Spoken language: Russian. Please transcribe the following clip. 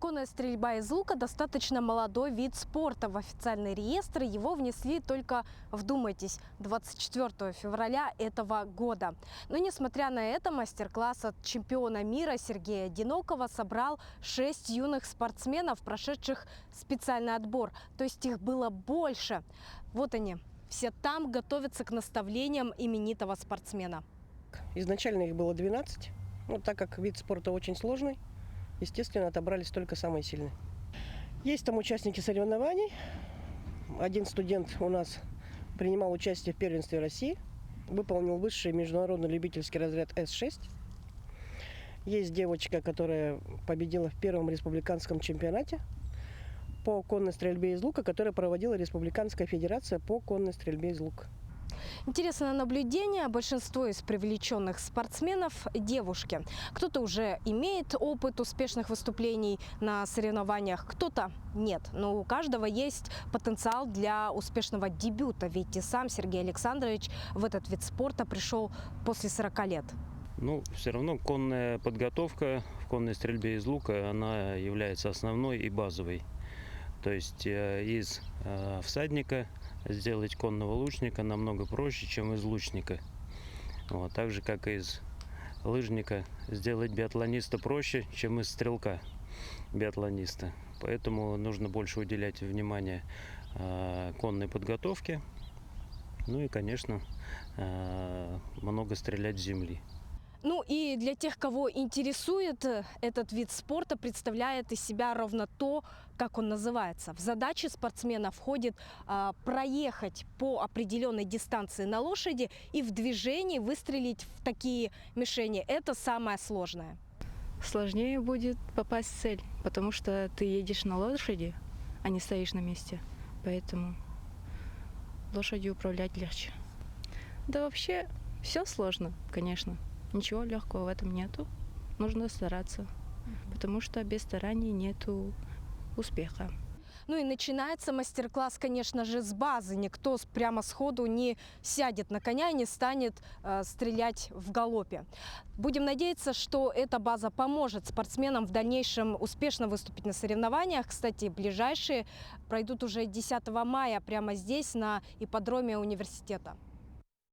Конная стрельба из лука достаточно молодой вид спорта. В официальный реестр его внесли только, вдумайтесь, 24 февраля этого года. Но несмотря на это, мастер-класс от чемпиона мира Сергея Одинокова собрал 6 юных спортсменов, прошедших специальный отбор. То есть их было больше. Вот они, все там готовятся к наставлениям именитого спортсмена. Изначально их было 12, но так как вид спорта очень сложный, естественно, отобрались только самые сильные. Есть там участники соревнований. Один студент у нас принимал участие в первенстве России, выполнил высший международный любительский разряд С6. Есть девочка, которая победила в первом республиканском чемпионате по конной стрельбе из лука, который проводила Республиканская федерация по конной стрельбе из лука. Интересное наблюдение. Большинство из привлеченных спортсменов – девушки. Кто-то уже имеет опыт успешных выступлений на соревнованиях, кто-то нет. Но у каждого есть потенциал для успешного дебюта. Ведь и сам Сергей Александрович в этот вид спорта пришел после 40 лет. Все равно конная подготовка в конной стрельбе из лука, она является основной и базовой. То есть из всадника сделать конного лучника намного проще, чем из лучника. Так же, как и из лыжника сделать биатлониста проще, чем из стрелка биатлониста. Поэтому нужно больше уделять внимание конной подготовке. И, конечно, много стрелять с земли. И для тех, кого интересует этот вид спорта, представляет из себя ровно то, как он называется. В задачи спортсмена входит проехать по определенной дистанции на лошади и в движении выстрелить в такие мишени. Это самое сложное. Сложнее будет попасть в цель, потому что ты едешь на лошади, а не стоишь на месте. Поэтому лошадью управлять легче. Да вообще все сложно, конечно. Ничего легкого в этом нету. Нужно стараться, потому что без стараний нету успеха. И начинается мастер-класс, конечно же, с базы. Никто прямо сходу не сядет на коня и не станет стрелять в галопе. Будем надеяться, что эта база поможет спортсменам в дальнейшем успешно выступить на соревнованиях. Кстати, ближайшие пройдут уже 10 мая прямо здесь, на ипподроме университета.